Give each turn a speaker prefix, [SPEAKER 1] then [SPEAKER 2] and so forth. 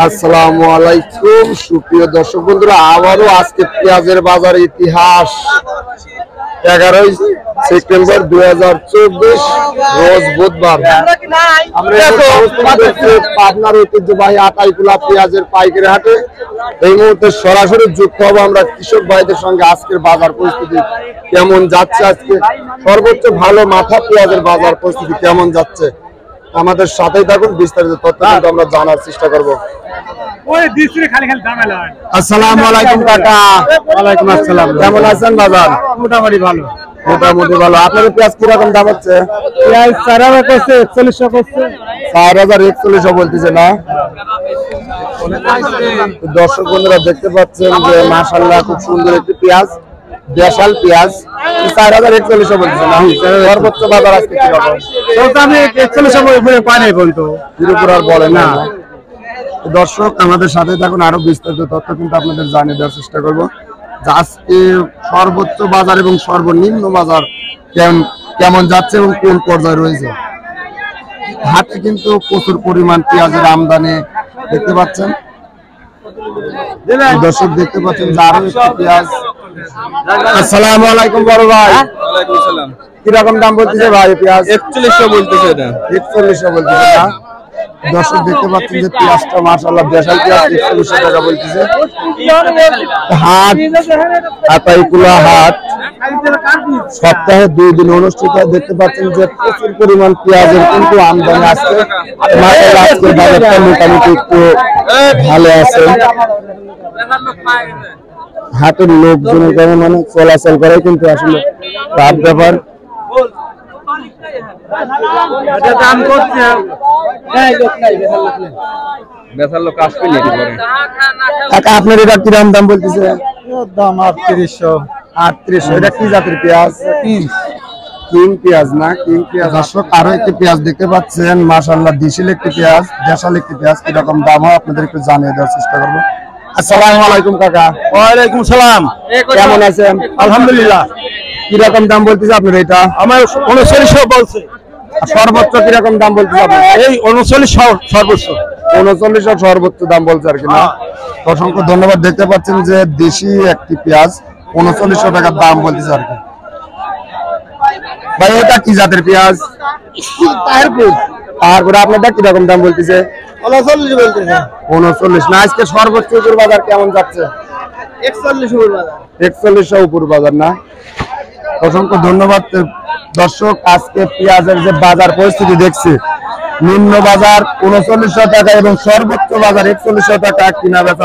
[SPEAKER 1] আসসালামু আলাইকুম সুপ্রিয় দর্শক বন্ধুরা, আবারও আজকে পেঁয়াজের বাজার ইতিহাস 11 সেপ্টেম্বর 2024 রোজ বুধবার। পাবনার ঐতিহ্যবাহী আতাইকুলা পেঁয়াজের পাইকারি হাটে এই মুহূর্তে সরাসরি যুক্ত হবো আমরা কৃষক ভাইদের সঙ্গে। আজকের বাজার পরিস্থিতি কেমন যাচ্ছে, আজকে সর্বোচ্চ ভালো মাথা পেঁয়াজের বাজার পরিস্থিতি কেমন যাচ্ছে, আমাদের সাথেই থাকুন, বিস্তারিত তথ্য কিন্তু আমরা জানার চেষ্টা করবো। আসসালামু আলাইকুম কাকা। ওয়ালাইকুম আসসালাম। কেমন আছেন? বাজার মোটামুটি ভালো। মোটামুটি ভালো। আপনাদের পেঁয়াজ কিরকম দাম হচ্ছে? পেঁয়াজ 4000 করছে, 4100 করছে। 4041 বলতেছে না? দর্শক বন্ধুরা দেখতে পাচ্ছেন যে মাশাআল্লাহ খুব সুন্দর একটি পেঁয়াজ, দেশাল পেঁয়াজ। 4041 বলতেছে না? সর্বোচ্চ বাজার আজকে কিরকম? আমি 41 পাই নাই বলতো, পুরোপুরি আর বলে না। দর্শক আমাদের সাথে থাকুন, আরো বিস্তারিত তথ্য কিন্তু আপনাদের জানিয়ে দেওয়ার চেষ্টা করবো। আজকে সর্বোচ্চ বাজার এবং সর্বনিম্ন বাজার কেমন যাচ্ছে এবং কোন পর্যায়ে রয়েছে। হাটে কিন্তু প্রচুর পরিমাণ পেঁয়াজের আমদানি দেখতে পাচ্ছেন। দর্শক দেখতে পাচ্ছেন যে আরো একটি পেঁয়াজ। আসসালামু আলাইকুম বড় ভাই। ওয়ালাইকুম আসসালাম। কিরকম দাম বলতেছে ভাই পেঁয়াজ? 4100 বলতেছে। এটা 4100 বলতেছে না? দর্শক দেখতে পাচ্ছেন যে পেঁয়াজটা মাশাআল্লাহ দেশাল পেঁয়াজ 4100 টাকা বলতেছে। হাট আতাইকুলা হাট সপ্তাহে 2 দিন অনুষ্ঠিত। দেখতে পাচ্ছেন যে প্রচুর পরিমাণ পেঁয়াজের কিন্তু আমদানি আসছে। মাশাআল্লাহ আজকের বাজারটা মোটামুটি একটু ভালো আছে। হাটের লোকজন কেমন মানে চলাচল করে কিন্তু আসলে তার ব্যাপার। দাম করছে আপনার এটা কিরকম দাম বলতেছে? দাম 3800। এটা কি জাতের পেঁয়াজ? কিং পেঁয়াজ না? কিং পেঁয়াজ। দর্শক আরো একটি পেঁয়াজ দেখতে পাচ্ছেন মাশাআল্লাহ দেশাল একটি পেঁয়াজ, দেশাল একটি পেঁয়াজ। কিরকম দাম হয় আপনাদের একটু জানিয়ে দেওয়ার চেষ্টা করবো। আসসালামু আলাইকুম কাকা। ওয়ালাইকুম সালাম। কেমন আছেন? আলহামদুলিল্লাহ। কিরকম দাম বলতেছে আপনার এটা? আমার 3900 বলছে। সর্বোচ্চ কিরকম দাম বলতেছে আপনার? এই 3900 সর্বোচ্চ। 3900 সর্বোচ্চ দাম বলছে আর কি না? অসংখ্য ধন্যবাদ। দেখতে পাচ্ছেন যে দেশি একটি পেঁয়াজ 3900 টাকার দাম বলতেছে আর কি। ভাই এটা কি জাতের পেঁয়াজ? তারপরে আপনারটা কিরকম দাম বলতেছে? 39 বলতেছে। 39 না? আজকে সর্বোচ্চ উপর বাজার কেমন যাচ্ছে? 41 উপর বাজার। 4100 উপর বাজার না? অসংখ্য ধন্যবাদ। দর্শক আজকে পেঁয়াজের যে বাজার পরিস্থিতি দেখছি, নিম্ন বাজার 3900 টাকা এবং সর্বোচ্চ বাজার 4100 টাকা কিনা বেচা।